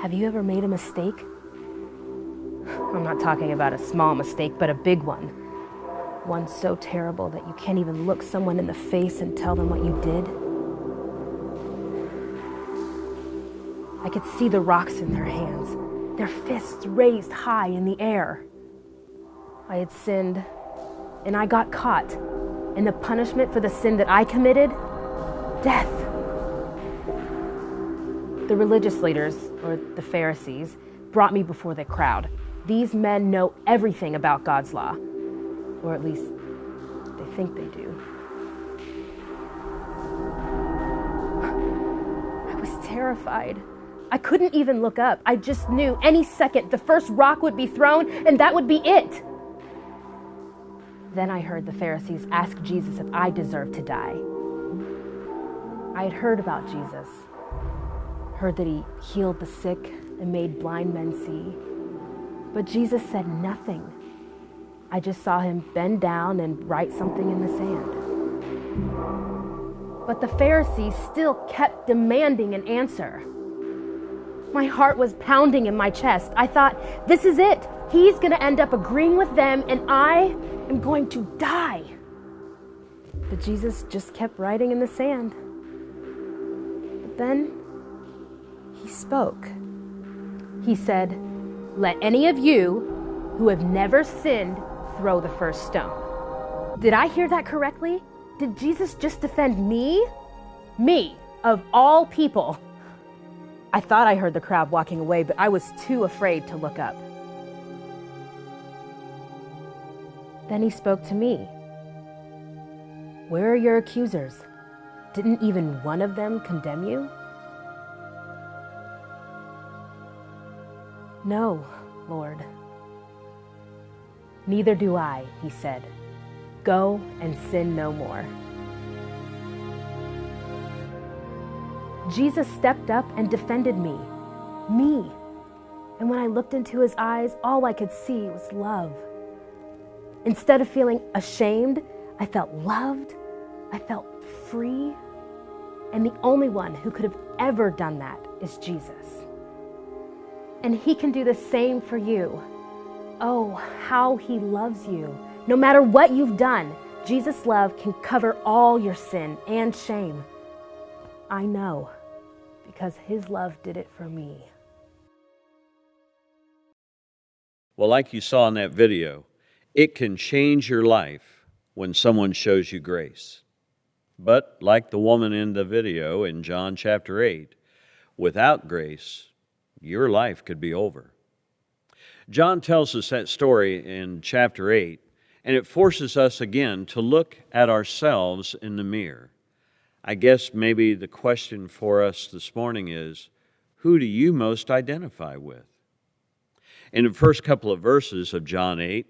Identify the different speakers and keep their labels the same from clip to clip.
Speaker 1: Have you ever made a mistake? I'm not talking about a small mistake, but a big one. One so terrible that you can't even look someone in the face and tell them what you did. I could see the rocks in their hands, their fists raised high in the air. I had sinned, and I got caught. And the punishment for the sin that I committed? Death. The religious leaders, or the Pharisees, brought me before the crowd. These men know everything about God's law, or at least they think they do. I was terrified. I couldn't even look up. I just knew any second the first rock would be thrown, and that would be it. Then I heard the Pharisees ask Jesus if I deserved to die. I had heard about Jesus, heard that he healed the sick and made blind men see. But Jesus said nothing. I just saw him bend down and write something in the sand. But the Pharisees still kept demanding an answer. My heart was pounding in my chest. I thought, this is it. He's going to end up agreeing with them, and I am going to die. But Jesus just kept writing in the sand. But then he spoke. He said, "Let any of you who have never sinned throw the first stone." Did I hear that correctly? Did Jesus just defend me? Me, of all people. I thought I heard the crowd walking away, but I was too afraid to look up. Then he spoke to me. "Where are your accusers? Didn't even one of them condemn you?" "No, Lord." "Neither do I," he said. "Go and sin no more." Jesus stepped up and defended me. And when I looked into his eyes, all I could see was love. Instead of feeling ashamed, I felt loved, I felt free, and the only one who could have ever done that is Jesus. And he can do the same for you. Oh, how he loves you. No matter what you've done, Jesus' love can cover all your sin and shame. I know, because his love did it for me.
Speaker 2: Well, like you saw in that video, it can change your life when someone shows you grace. But like the woman in the video in John chapter 8, without grace, your life could be over. John tells us that story in chapter 8, and it forces us again to look at ourselves in the mirror. I guess maybe the question for us this morning is, who do you most identify with? In the first couple of verses of John 8,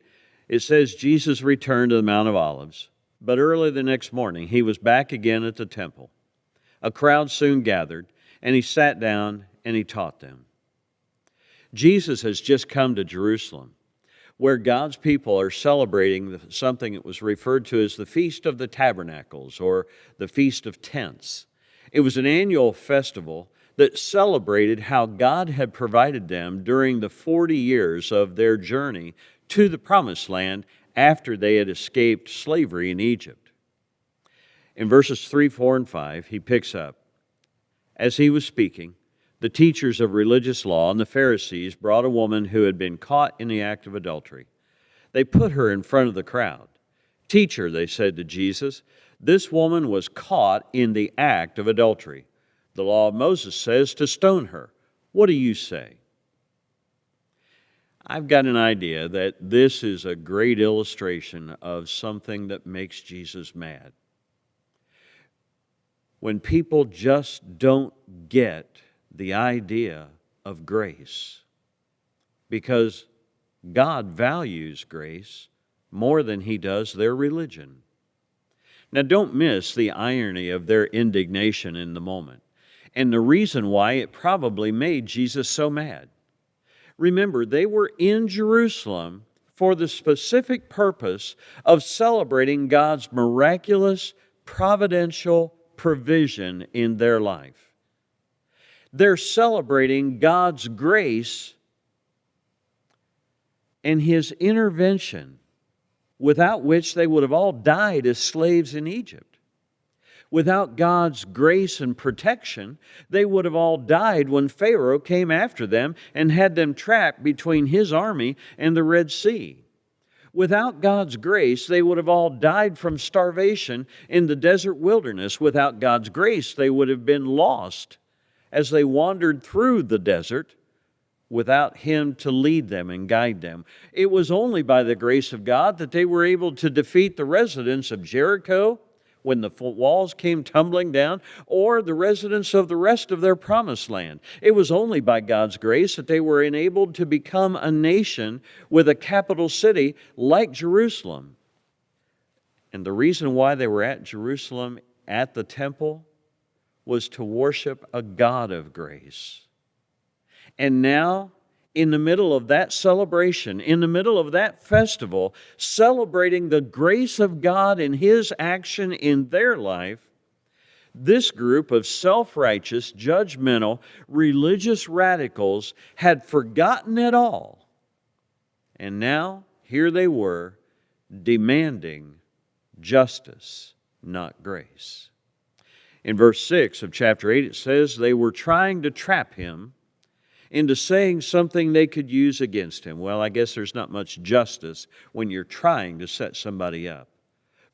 Speaker 2: it says Jesus returned to the Mount of Olives, but early the next morning he was back again at the temple. A crowd soon gathered, and he sat down and he taught them. Jesus has just come to Jerusalem, where God's people are celebrating something that was referred to as the Feast of the Tabernacles, or the Feast of Tents. It was an annual festival that celebrated how God had provided them during the 40 years of their journey to the Promised Land after they had escaped slavery in Egypt. In verses 3, 4, and 5, he picks up, "As he was speaking, the teachers of religious law and the Pharisees brought a woman who had been caught in the act of adultery. They put her in front of the crowd. 'Teacher,' they said to Jesus, 'this woman was caught in the act of adultery. The law of Moses says to stone her. What do you say?' I've got an idea that this is a great illustration of something that makes Jesus mad. When people just don't get the idea of grace, because God values grace more than he does their religion. Now, don't miss the irony of their indignation in the moment, and the reason why it probably made Jesus so mad. Remember, they were in Jerusalem for the specific purpose of celebrating God's miraculous, providential provision in their life. They're celebrating God's grace and His intervention, without which they would have all died as slaves in Egypt. Without God's grace and protection, they would have all died when Pharaoh came after them and had them trapped between his army and the Red Sea. Without God's grace, they would have all died from starvation in the desert wilderness. Without God's grace, they would have been lost as they wandered through the desert without Him to lead them and guide them. It was only by the grace of God that they were able to defeat the residents of Jericho when the walls came tumbling down, or the residents of the rest of their promised land. It was only by God's grace that they were enabled to become a nation with a capital city like Jerusalem. And the reason why they were at Jerusalem, at the temple, was to worship a God of grace. And now, in the middle of that celebration, in the middle of that festival, celebrating the grace of God and His action in their life, this group of self-righteous, judgmental, religious radicals had forgotten it all. And now, here they were, demanding justice, not grace. In verse 6 of chapter 8, it says, they were trying to trap Him into saying something they could use against Him. Well, I guess there's not much justice when you're trying to set somebody up.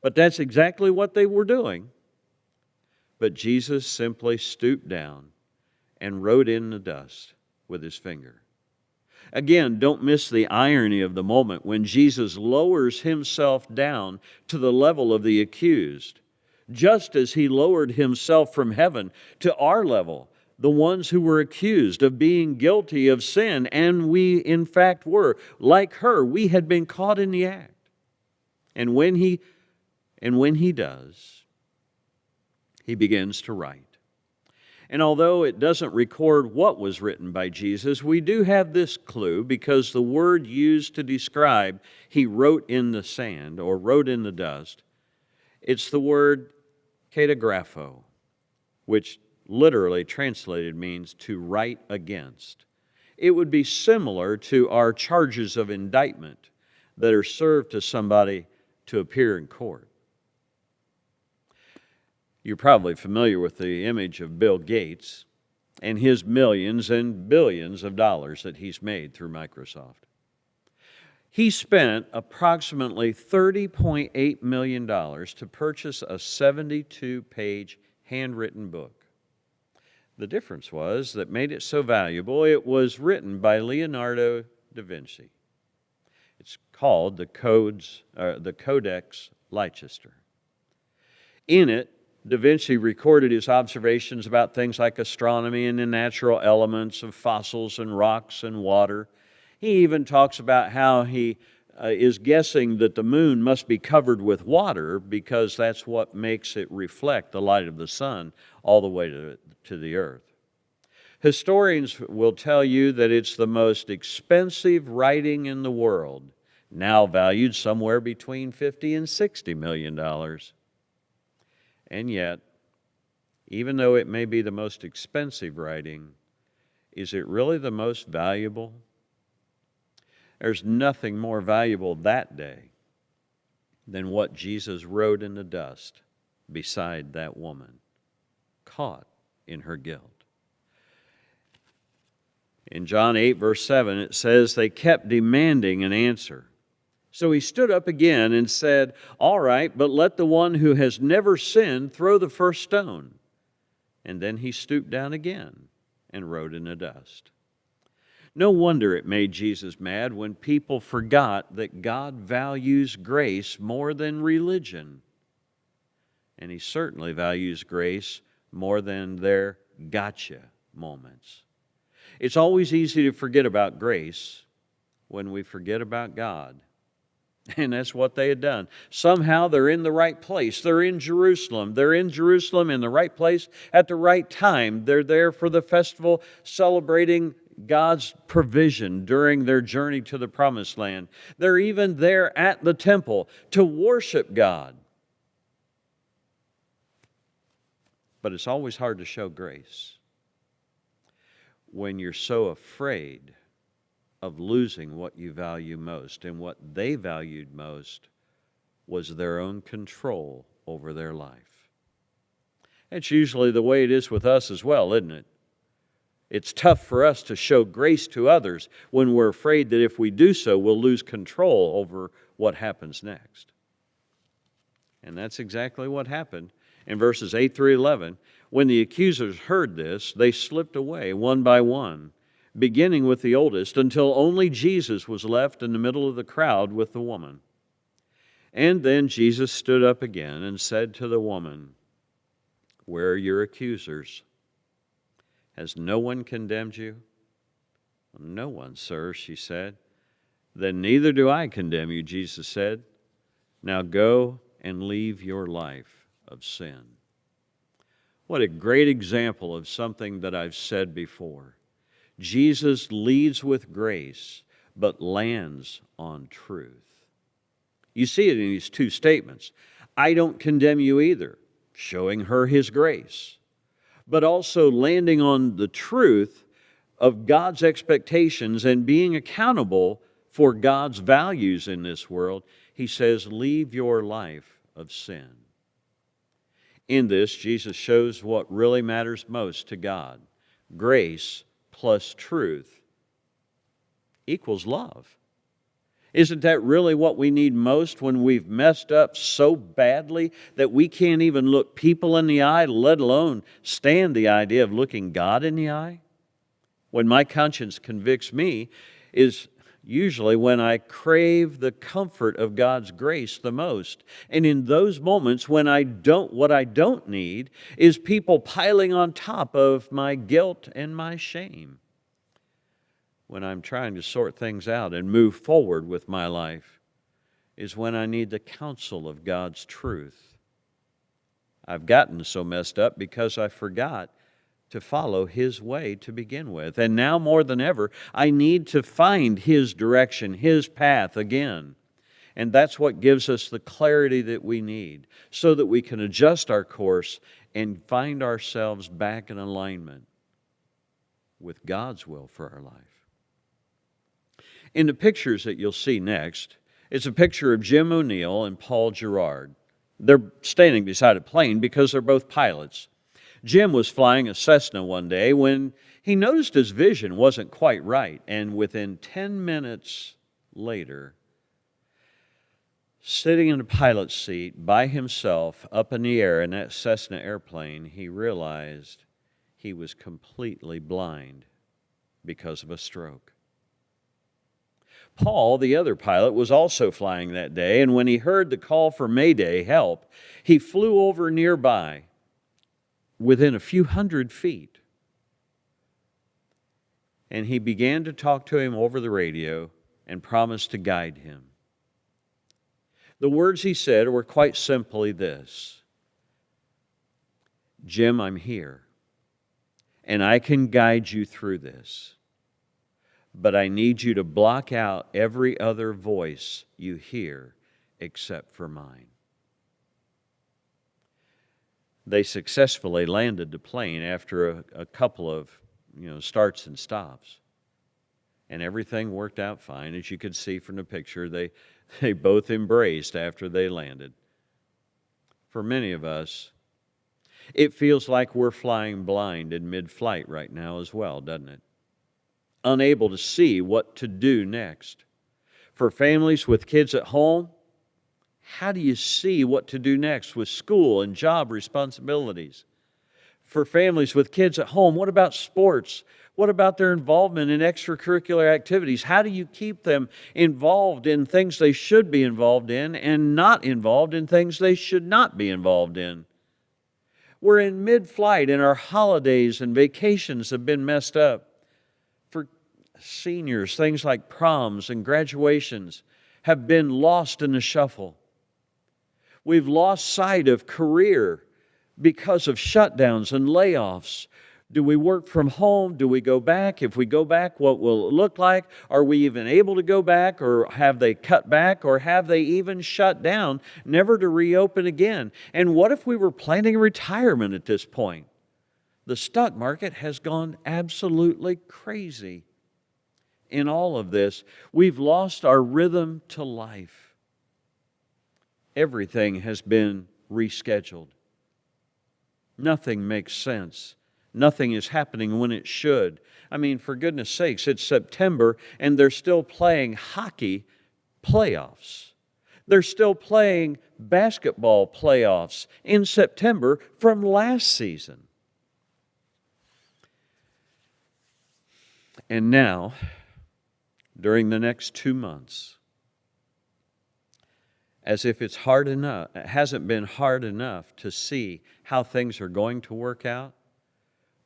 Speaker 2: But that's exactly what they were doing. But Jesus simply stooped down and wrote in the dust with His finger. Again, don't miss the irony of the moment when Jesus lowers Himself down to the level of the accused, just as He lowered Himself from heaven to our level, the ones who were accused of being guilty of sin, and we in fact were. Like her, we had been caught in the act. And when he does, He begins to write. And although it doesn't record what was written by Jesus, we do have this clue, because the word used to describe He wrote in the sand or wrote in the dust, it's the word katagrapho, which literally translated means to write against. It would be similar to our charges of indictment that are served to somebody to appear in court. You're probably familiar with the image of Bill Gates and his millions and billions of dollars that he's made through Microsoft. He spent approximately $30.8 million to purchase a 72-page handwritten book. The difference was that made it so valuable, it was written by Leonardo da Vinci. It's called the Codex Leicester. In it, Da Vinci recorded his observations about things like astronomy and the natural elements of fossils and rocks and water. He even talks about how he is guessing that the moon must be covered with water because that's what makes it reflect the light of the sun all the way to the earth. Historians will tell you that it's the most expensive writing in the world, now valued somewhere between $50 and $60 million. And yet, even though it may be the most expensive writing, is it really the most valuable? There's nothing more valuable that day than what Jesus wrote in the dust beside that woman, caught in her guilt. In John 8, verse 7, it says, they kept demanding an answer. So He stood up again and said, all right, but let the one who has never sinned throw the first stone. And then He stooped down again and wrote in the dust. No wonder it made Jesus mad when people forgot that God values grace more than religion. And He certainly values grace more than their gotcha moments. It's always easy to forget about grace when we forget about God. And that's what they had done. Somehow they're in the right place. They're in Jerusalem. They're in Jerusalem in the right place at the right time. They're there for the festival celebrating God's provision during their journey to the Promised Land. They're even there at the temple to worship God. But it's always hard to show grace when you're so afraid of losing what you value most. And what they valued most was their own control over their life. It's usually the way it is with us as well, isn't it? It's tough for us to show grace to others when we're afraid that if we do so, we'll lose control over what happens next. And that's exactly what happened in verses 8 through 11. When the accusers heard this, they slipped away one by one, beginning with the oldest, until only Jesus was left in the middle of the crowd with the woman. And then Jesus stood up again and said to the woman, "Where are your accusers? Has no one condemned you?" "No one, sir," she said. "Then neither do I condemn you," Jesus said. "Now go and leave your life of sin." What a great example of something that I've said before. Jesus leads with grace, but lands on truth. You see it in these two statements. I don't condemn you either, showing her His grace, but also landing on the truth of God's expectations and being accountable for God's values in this world. He says, leave your life of sin. In this, Jesus shows what really matters most to God. Grace plus truth equals love. Isn't that really what we need most when we've messed up so badly that we can't even look people in the eye, let alone stand the idea of looking God in the eye? When my conscience convicts me is usually when I crave the comfort of God's grace the most. And in those moments when what I don't need is people piling on top of my guilt and my shame. When I'm trying to sort things out and move forward with my life is when I need the counsel of God's truth. I've gotten so messed up because I forgot to follow His way to begin with. And now more than ever, I need to find His direction, His path again. And that's what gives us the clarity that we need so that we can adjust our course and find ourselves back in alignment with God's will for our life. In the pictures that you'll see next, it's a picture of Jim O'Neill and Paul Gerard. They're standing beside a plane because they're both pilots. Jim was flying a Cessna one day when he noticed his vision wasn't quite right, and within 10 minutes later, sitting in the pilot's seat by himself up in the air in that Cessna airplane, he realized he was completely blind because of a stroke. Paul, the other pilot, was also flying that day, and when he heard the call for Mayday help, he flew over nearby within a few hundred feet. And he began to talk to him over the radio and promised to guide him. The words he said were quite simply this: "Jim, I'm here, and I can guide you through this. But I need you to block out every other voice you hear except for mine." They successfully landed the plane after a couple of starts and stops. And everything worked out fine. As you could see from the picture, they both embraced after they landed. For many of us, it feels like we're flying blind in mid-flight right now as well, doesn't it? Unable to see what to do next. For families with kids at home, how do you see what to do next with school and job responsibilities? For families with kids at home, what about sports? What about their involvement in extracurricular activities? How do you keep them involved in things they should be involved in and not involved in things they should not be involved in? We're in mid-flight and our holidays and vacations have been messed up. For seniors, things like proms and graduations have been lost in the shuffle. We've lost sight of career because of shutdowns and layoffs. Do we work from home? Do we go back? If we go back, what will it look like? Are we even able to go back, or have they cut back, or have they even shut down, never to reopen again? And what if we were planning retirement at this point? The stock market has gone absolutely crazy. In all of this, we've lost our rhythm to life. Everything has been rescheduled. Nothing makes sense. Nothing is happening when it should. I mean, for goodness sakes, it's September and they're still playing hockey playoffs. They're still playing basketball playoffs in September from last season. And now, during the next 2 months, as if it hasn't been hard enough to see how things are going to work out,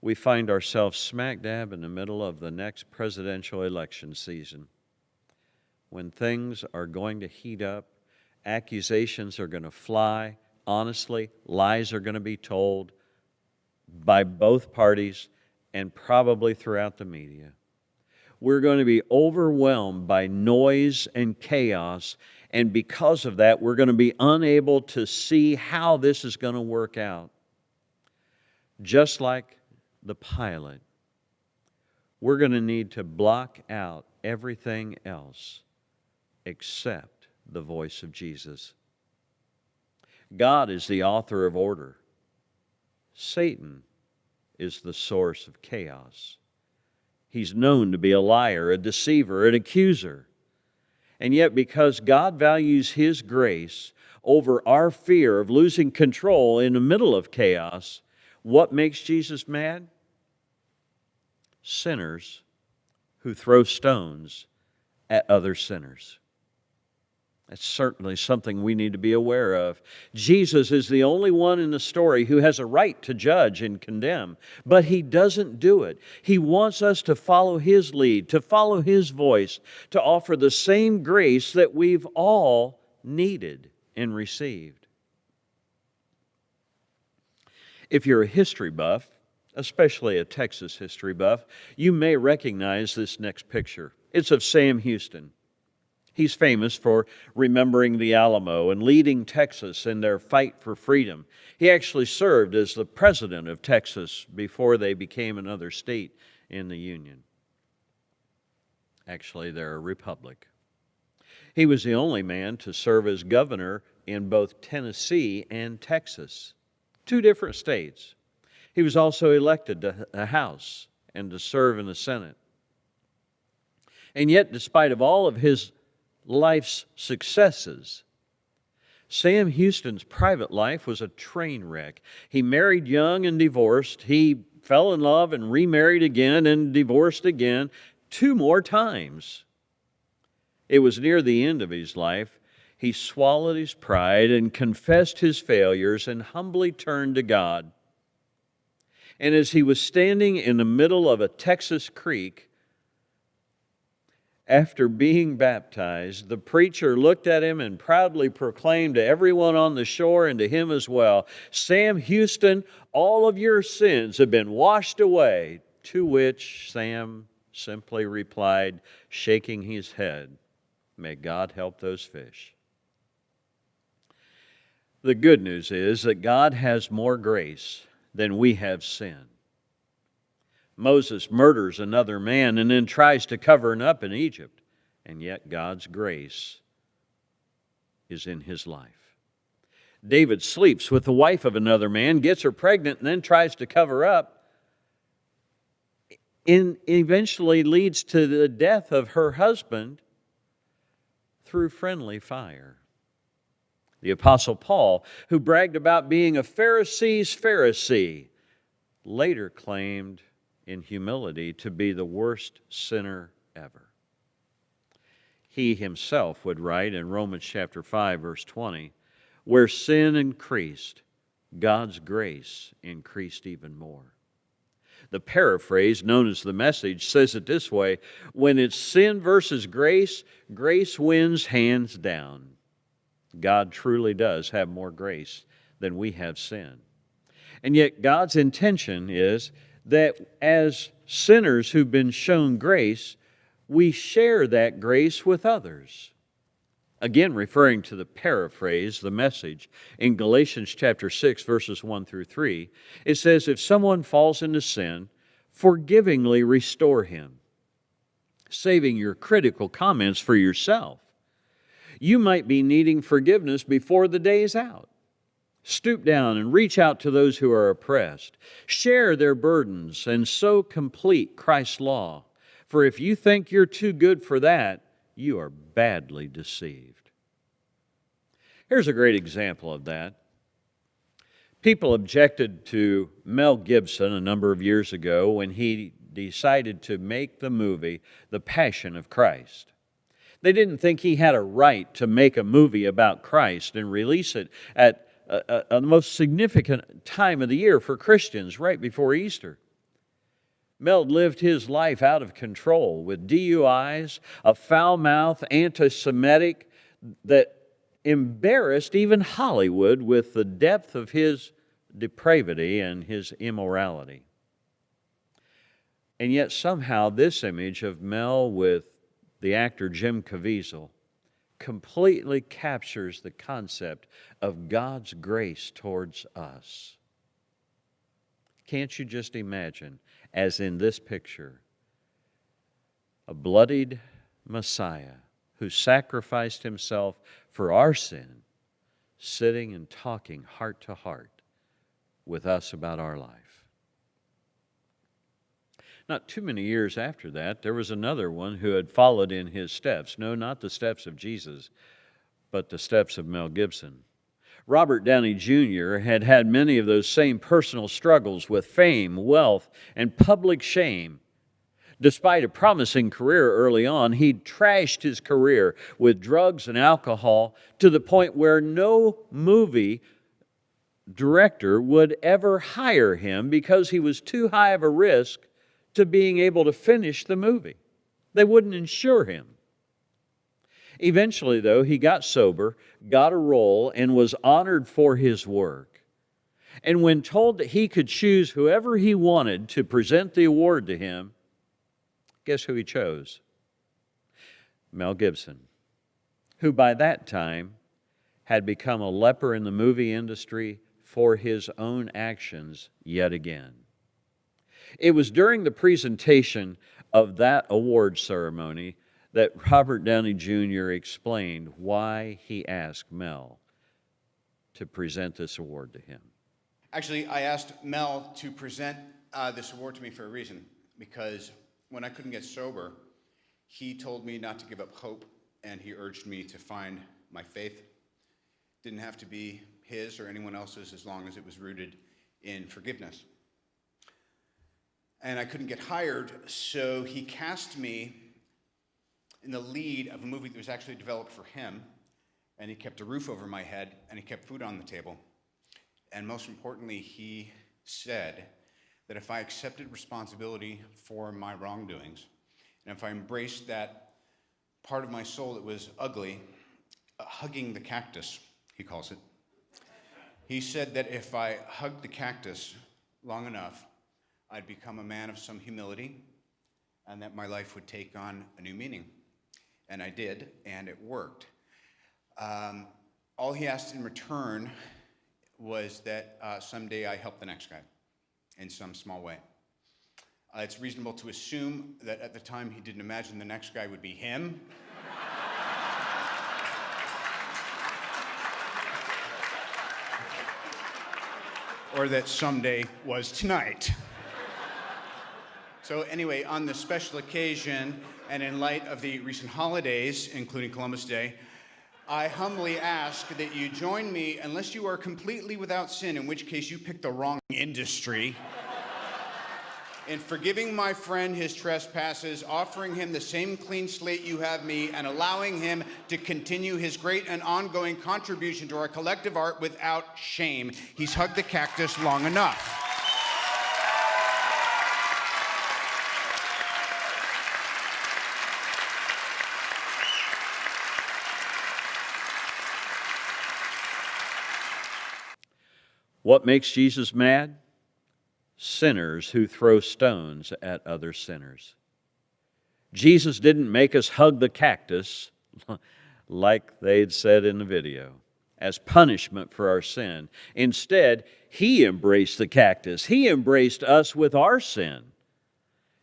Speaker 2: we find ourselves smack dab in the middle of the next presidential election season, when things are going to heat up, accusations are going to fly, honestly, lies are going to be told by both parties and probably throughout the media. We're going to be overwhelmed by noise and chaos, and because of that, we're going to be unable to see how this is going to work out. Just like the pilot, we're going to need to block out everything else except the voice of Jesus. God is the author of order. Satan is the source of chaos. He's known to be a liar, a deceiver, an accuser. And yet, because God values His grace over our fear of losing control in the middle of chaos, what makes Jesus mad? Sinners who throw stones at other sinners. That's certainly something we need to be aware of. Jesus is the only one in the story who has a right to judge and condemn, but He doesn't do it. He wants us to follow His lead, to follow His voice, to offer the same grace that we've all needed and received. If you're a history buff, especially a Texas history buff, you may recognize this next picture. It's of Sam Houston. He's famous for remembering the Alamo and leading Texas in their fight for freedom. He actually served as the president of Texas before they became another state in the Union. Actually, they're a republic. He was the only man to serve as governor in both Tennessee and Texas, 2 different states. He was also elected to the House and to serve in the Senate. And yet, despite of all of his life's successes, Sam Houston's private life was a train wreck. He married young and divorced. He fell in love and remarried again and divorced again 2 more times. It was near the end of his life. He swallowed his pride and confessed his failures and humbly turned to God. And as he was standing in the middle of a Texas creek, after being baptized, the preacher looked at him and proudly proclaimed to everyone on the shore and to him as well, "Sam Houston, all of your sins have been washed away." To which Sam simply replied, shaking his head, "May God help those fish." The good news is that God has more grace than we have sin. Moses murders another man and then tries to cover it up in Egypt, and yet God's grace is in his life. David sleeps with the wife of another man, gets her pregnant, and then tries to cover up, and eventually leads to the death of her husband through friendly fire. The Apostle Paul, who bragged about being a Pharisee's Pharisee, later claimed in humility to be the worst sinner ever. He himself would write in Romans chapter 5, verse 20, "Where sin increased, God's grace increased even more." The paraphrase, known as the Message, says it this way: when it's sin versus grace, grace wins hands down. God truly does have more grace than we have sin. And yet God's intention is that as sinners who've been shown grace, we share that grace with others. Again, referring to the paraphrase, the Message, in Galatians chapter 6, verses 1 through 3, it says, if someone falls into sin, forgivingly restore him, saving your critical comments for yourself. You might be needing forgiveness before the day is out. Stoop down and reach out to those who are oppressed. Share their burdens and so complete Christ's law. For if you think you're too good for that, you are badly deceived. Here's a great example of that. People objected to Mel Gibson a number of years ago when he decided to make the movie The Passion of Christ. They didn't think he had a right to make a movie about Christ and release it at the most significant time of the year for Christians, right before Easter. Mel lived his life out of control with DUIs, a foul-mouthed anti-Semitic that embarrassed even Hollywood with the depth of his depravity and his immorality. And yet somehow this image of Mel with the actor Jim Caviezel completely captures the concept of God's grace towards us. Can't you just imagine, as in this picture, a bloodied Messiah who sacrificed himself for our sin, sitting and talking heart to heart with us about our life? Not too many years after that, there was another one who had followed in his steps. No, not the steps of Jesus, but the steps of Mel Gibson. Robert Downey Jr. had had many of those same personal struggles with fame, wealth, and public shame. Despite a promising career early on, he trashed his career with drugs and alcohol to the point where no movie director would ever hire him because he was too high of a risk to being able to finish the movie. They wouldn't insure him. Eventually, though, he got sober, got a role, and was honored for his work. And when told that he could choose whoever he wanted to present the award to him, guess who he chose? Mel Gibson, who by that time had become a leper in the movie industry for his own actions yet again. It was during the presentation of that award ceremony that Robert Downey Jr. explained why he asked Mel to present this award to him.
Speaker 3: Actually, I asked Mel to present this award to me for a reason, because when I couldn't get sober, he told me not to give up hope, and he urged me to find my faith. Didn't have to be his or anyone else's as long as it was rooted in forgiveness. And I couldn't get hired, so he cast me in the lead of a movie that was actually developed for him, and he kept a roof over my head, and he kept food on the table. And most importantly, he said that if I accepted responsibility for my wrongdoings, and if I embraced that part of my soul that was ugly, hugging the cactus, he calls it, he said that if I hugged the cactus long enough, I'd become a man of some humility, and that my life would take on a new meaning. And I did, and it worked. All he asked in return was that someday I help the next guy in some small way. It's reasonable to assume that at the time he didn't imagine the next guy would be him. Or that someday was tonight. So anyway, on this special occasion, and in light of the recent holidays, including Columbus Day, I humbly ask that you join me, unless you are completely without sin, in which case you picked the wrong industry, in forgiving my friend his trespasses, offering him the same clean slate you have me, and allowing him to continue his great and ongoing contribution to our collective art without shame. He's hugged the cactus long enough.
Speaker 2: What makes Jesus mad? Sinners who throw stones at other sinners. Jesus didn't make us hug the cactus like they'd said in the video, as punishment for our sin. Instead, He embraced the cactus. He embraced us with our sin.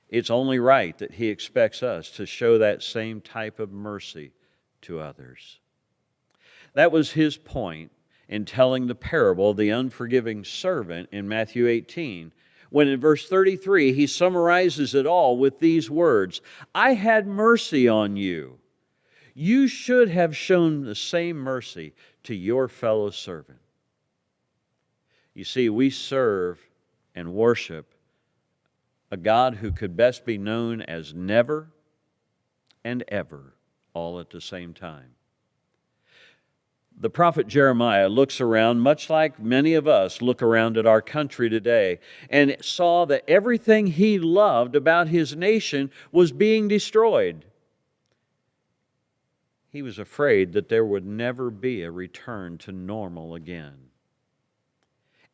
Speaker 2: It's only right that He expects us to show that same type of mercy to others. That was His point in telling the parable of the unforgiving servant in Matthew 18, when in verse 33 He summarizes it all with these words, "I had mercy on you. You should have shown the same mercy to your fellow servant." You see, we serve and worship a God who could best be known as never and ever, all at the same time. The prophet Jeremiah looks around, much like many of us look around at our country today, and saw that everything he loved about his nation was being destroyed. He was afraid that there would never be a return to normal again.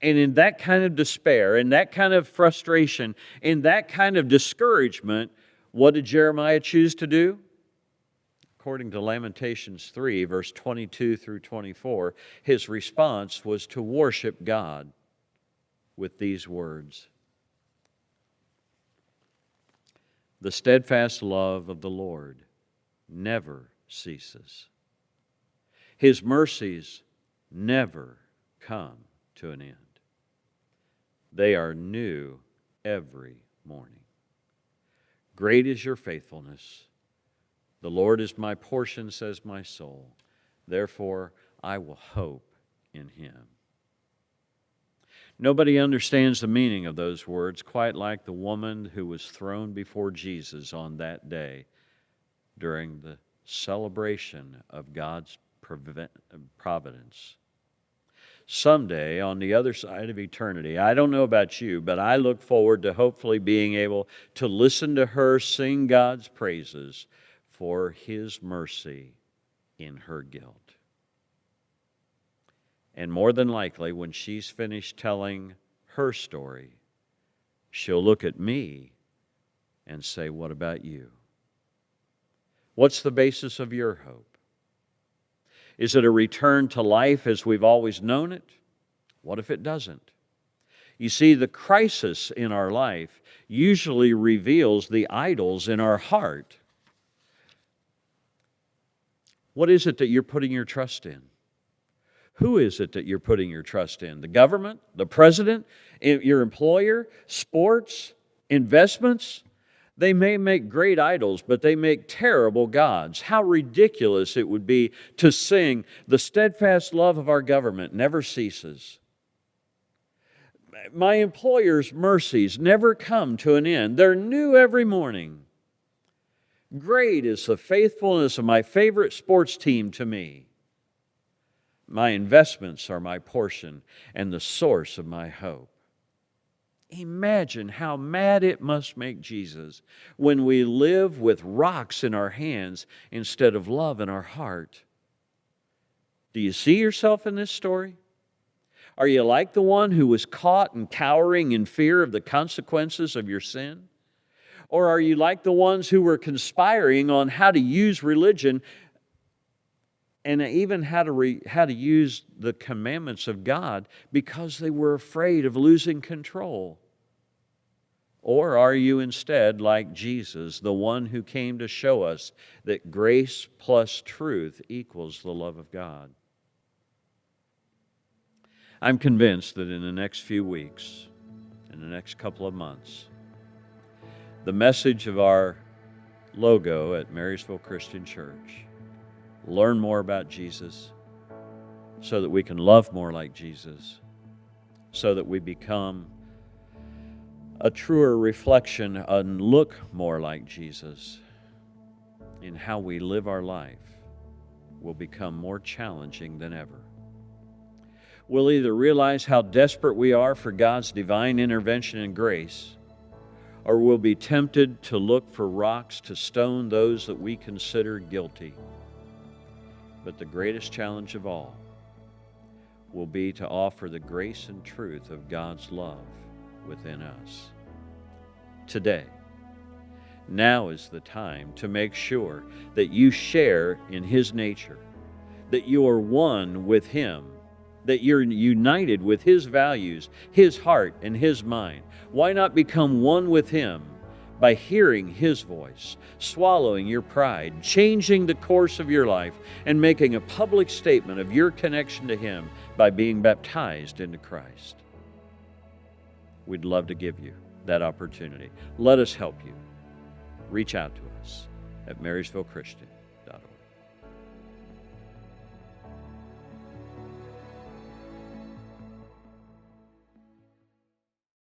Speaker 2: And in that kind of despair, in that kind of frustration, in that kind of discouragement, what did Jeremiah choose to do? According to Lamentations 3, verse 22 through 24, his response was to worship God with these words. "The steadfast love of the Lord never ceases. His mercies never come to an end. They are new every morning. Great is your faithfulness. The Lord is my portion, says my soul. Therefore, I will hope in Him." Nobody understands the meaning of those words quite like the woman who was thrown before Jesus on that day during the celebration of God's providence. Someday, on the other side of eternity, I don't know about you, but I look forward to hopefully being able to listen to her sing God's praises for His mercy in her guilt. And more than likely, when she's finished telling her story, she'll look at me and say, "What about you? What's the basis of your hope? Is it a return to life as we've always known it? What if it doesn't?" You see, the crisis in our life usually reveals the idols in our heart. What is it that you're putting your trust in? Who is it that you're putting your trust in? The government? The president? Your employer? Sports? Investments? They may make great idols, but they make terrible gods. How ridiculous it would be to sing, "The steadfast love of our government never ceases. My employer's mercies never come to an end. They're new every morning. Great is the faithfulness of my favorite sports team to me. My investments are my portion and the source of my hope." Imagine how mad it must make Jesus when we live with rocks in our hands instead of love in our heart. Do you see yourself in this story? Are you like the one who was caught and cowering in fear of the consequences of your sin? Or are you like the ones who were conspiring on how to use religion and even how to use the commandments of God because they were afraid of losing control? Or are you instead like Jesus, the one who came to show us that grace plus truth equals the love of God? I'm convinced that in the next few weeks, in the next couple of months, the message of our logo at Marysville Christian Church, learn more about Jesus so that we can love more like Jesus, so that we become a truer reflection and look more like Jesus in how we live our life, will become more challenging than ever. We'll either realize how desperate we are for God's divine intervention and grace, or we'll be tempted to look for rocks to stone those that we consider guilty. But the greatest challenge of all will be to offer the grace and truth of God's love within us. Today, Now is the time to make sure that you share in His nature, that you are one with Him, that you're united with His values, His heart, and His mind. Why not become one with Him by hearing His voice, swallowing your pride, changing the course of your life, and making a public statement of your connection to Him by being baptized into Christ? We'd love to give you that opportunity. Let us help you. Reach out to us at marysvillechristian.org.